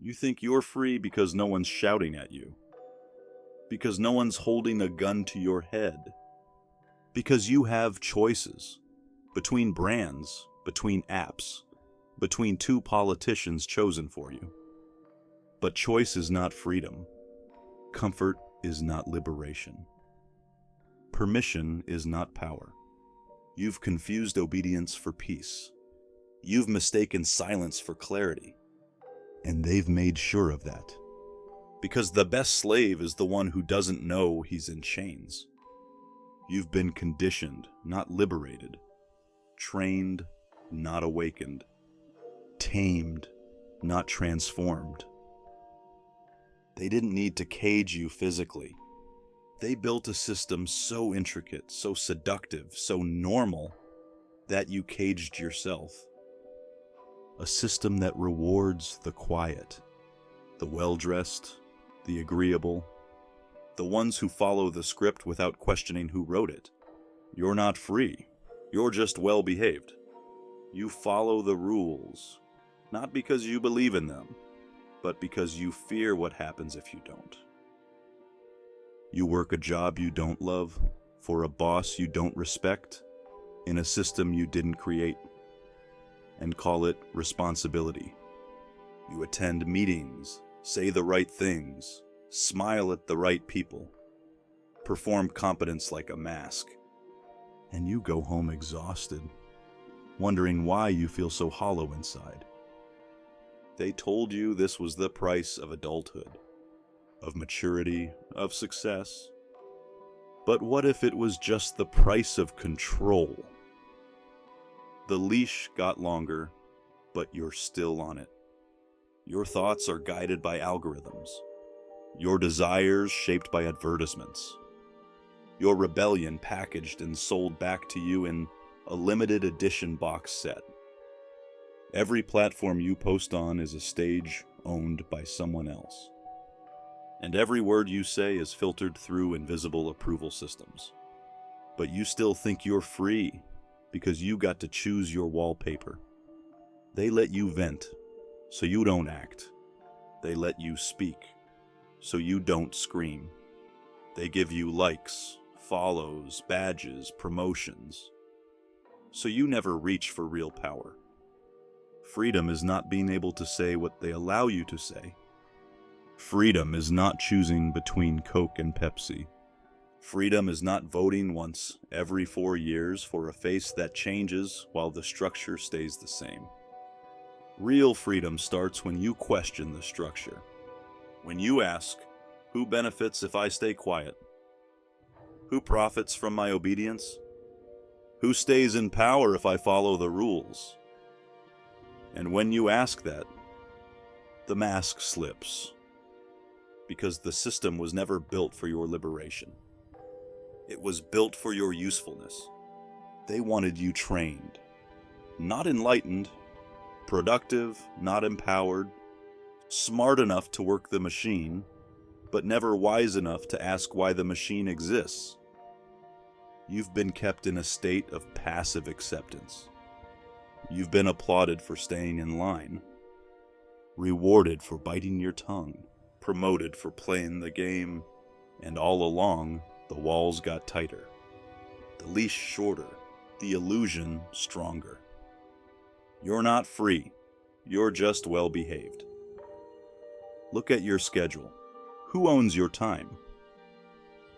You think you're free because no one's shouting at you, because no one's holding a gun to your head, because you have choices between brands, between apps, between two politicians chosen for you. But choice is not freedom. Comfort is not liberation. Permission is not power. You've confused obedience for peace. You've mistaken silence for clarity. And they've made sure of that. Because the best slave is the one who doesn't know he's in chains. You've been conditioned, not liberated. Trained, not awakened. Tamed, not transformed. They didn't need to cage you physically. They built a system so intricate, so seductive, so normal, that you caged yourself. A system that rewards the quiet, the well-dressed, the agreeable, the ones who follow the script without questioning who wrote it. You're not free. You're just well-behaved. You follow the rules, not because you believe in them, but because you fear what happens if you don't. You work a job you don't love, for a boss you don't respect, in a system you didn't create, and call it responsibility. You attend meetings, say the right things, smile at the right people, perform competence like a mask, and you go home exhausted, wondering why you feel so hollow inside. They told you this was the price of adulthood, of maturity, of success. But what if it was just the price of control? The leash got longer, but you're still on it. Your thoughts are guided by algorithms. Your desires shaped by advertisements. Your rebellion packaged and sold back to you in a limited edition box set. Every platform you post on is a stage owned by someone else. And every word you say is filtered through invisible approval systems. But you still think you're free because you got to choose your wallpaper. They let you vent, so you don't act. They let you speak, so you don't scream. They give you likes, follows, badges, promotions, so you never reach for real power. Freedom is not being able to say what they allow you to say. Freedom is not choosing between Coke and Pepsi. Freedom is not voting once every 4 years for a face that changes while the structure stays the same. Real freedom starts when you question the structure. When you ask, who benefits if I stay quiet? Who profits from my obedience? Who stays in power if I follow the rules? And when you ask that, the mask slips. Because the system was never built for your liberation. It was built for your usefulness. They wanted you trained, not enlightened, productive, not empowered, smart enough to work the machine, but never wise enough to ask why the machine exists. You've been kept in a state of passive acceptance. You've been applauded for staying in line, rewarded for biting your tongue, promoted for playing the game, and all along, the walls got tighter, the leash shorter, the illusion stronger. You're not free. You're just well-behaved. Look at your schedule. Who owns your time?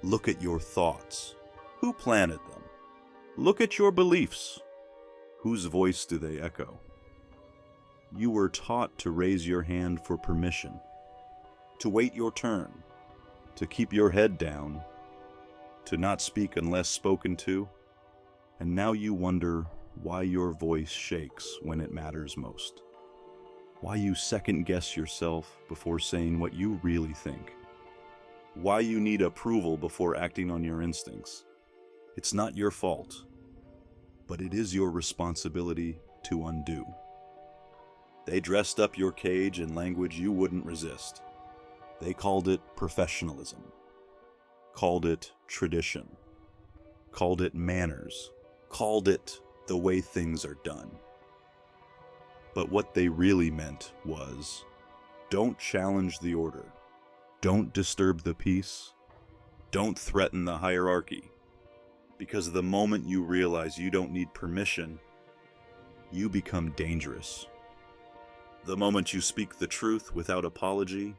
Look at your thoughts. Who planted them? Look at your beliefs. Whose voice do they echo? You were taught to raise your hand for permission, to wait your turn, to keep your head down, to not speak unless spoken to, and now you wonder why your voice shakes when it matters most. Why you second-guess yourself before saying what you really think. Why you need approval before acting on your instincts. It's not your fault, but it is your responsibility to undo. They dressed up your cage in language you wouldn't resist. They called it professionalism, called it tradition, called it manners, called it the way things are done. But what they really meant was, Don't challenge the order. Don't disturb the peace. Don't threaten the hierarchy. Because the moment you realize you don't need permission, you become dangerous. The moment you speak the truth without apology,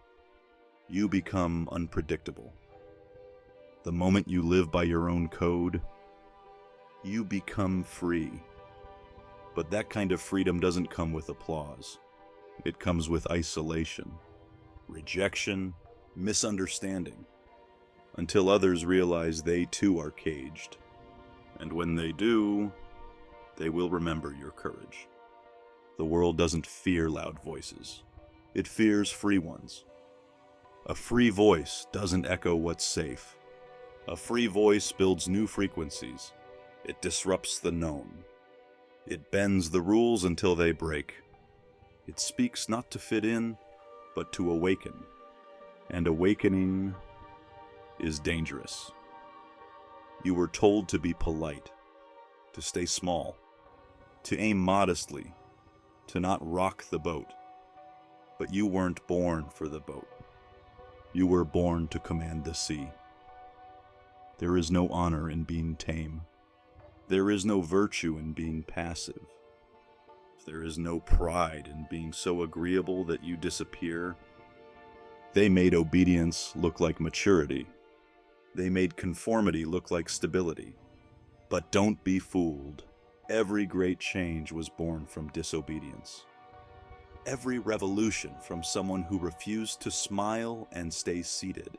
you become unpredictable. The moment you live by your own code, you become free. But that kind of freedom doesn't come with applause. It comes with isolation, rejection, misunderstanding, until others realize they too are caged. And when they do, they will remember your courage. The world doesn't fear loud voices. It fears free ones. A free voice doesn't echo what's safe. A free voice builds new frequencies. It disrupts the known. It bends the rules until they break. It speaks not to fit in, but to awaken. And awakening is dangerous. You were told to be polite, to stay small, to aim modestly, to not rock the boat. But you weren't born for the boat. You were born to command the sea. There is no honor in being tame. There is no virtue in being passive. There is no pride in being so agreeable that you disappear. They made obedience look like maturity. They made conformity look like stability. But don't be fooled. Every great change was born from disobedience. Every revolution from someone who refused to smile and stay seated.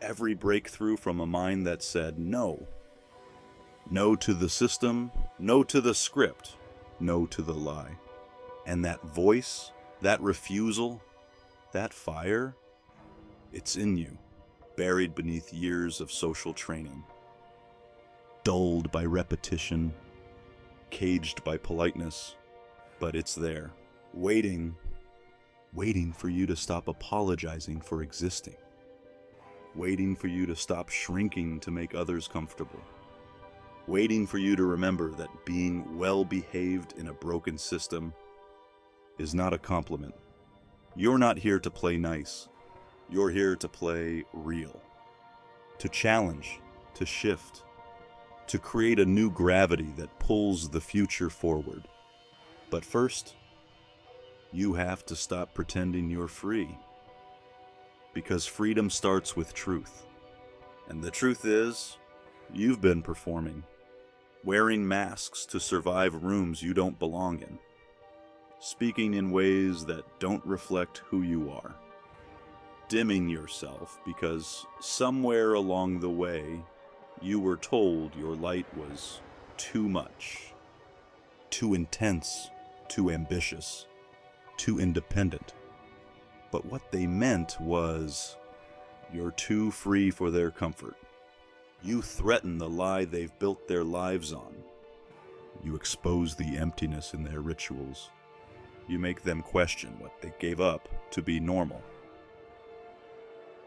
Every breakthrough from a mind that said no. No to the system, no to the script, no to the lie. And that voice, that refusal, that fire, it's in you, buried beneath years of social training. Dulled by repetition, caged by politeness, but it's there, waiting for you to stop apologizing for existing, waiting for you to stop shrinking to make others comfortable, waiting for you to remember that being well-behaved in a broken system is not a compliment. You're not here to play nice. You're here to play real, to challenge, to shift, to create a new gravity that pulls the future forward. But first, you have to stop pretending you're free. Because freedom starts with truth. And the truth is, you've been performing, wearing masks to survive rooms you don't belong in, speaking in ways that don't reflect who you are, dimming yourself because somewhere along the way, you were told your light was too much, too intense, too ambitious, too independent. But what they meant was, you're too free for their comfort. You threaten the lie they've built their lives on. You expose the emptiness in their rituals. You make them question what they gave up to be normal.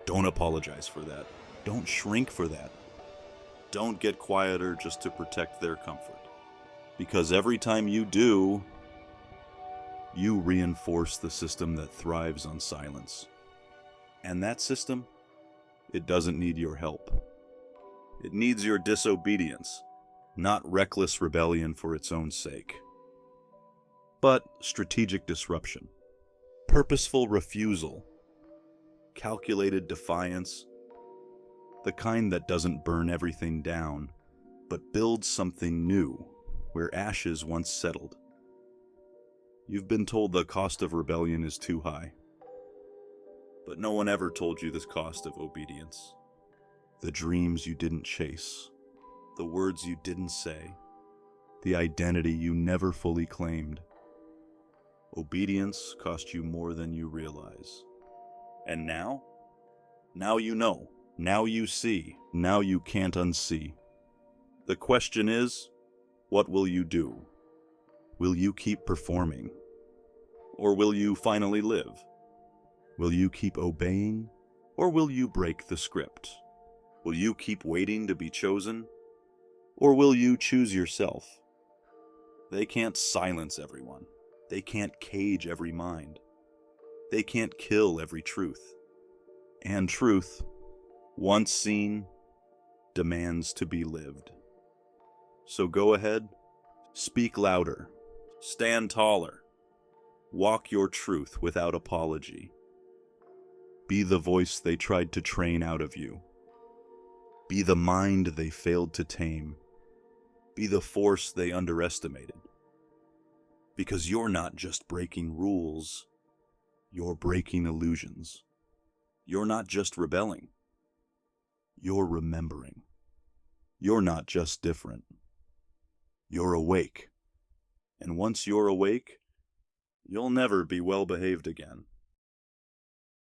Don't apologize for that. Don't shrink for that. Don't get quieter just to protect their comfort. Because every time you do, you reinforce the system that thrives on silence. And that system, it doesn't need your help. It needs your disobedience, not reckless rebellion for its own sake. But strategic disruption, purposeful refusal, calculated defiance, the kind that doesn't burn everything down, but builds something new where ashes once settled. You've been told the cost of rebellion is too high. But no one ever told you the cost of obedience. The dreams you didn't chase, the words you didn't say, the identity you never fully claimed. Obedience cost you more than you realize. And now? Now you know. Now you see. Now you can't unsee. The question is, what will you do? Will you keep performing? Or will you finally live? Will you keep obeying? Or will you break the script? Will you keep waiting to be chosen? Or will you choose yourself? They can't silence everyone. They can't cage every mind. They can't kill every truth. And truth, once seen, demands to be lived. So go ahead, speak louder, stand taller, walk your truth without apology. Be the voice they tried to train out of you. Be the mind they failed to tame. Be the force they underestimated. Because you're not just breaking rules, you're breaking illusions. You're not just rebelling, you're remembering. You're not just different, you're awake. And once you're awake, you'll never be well behaved again.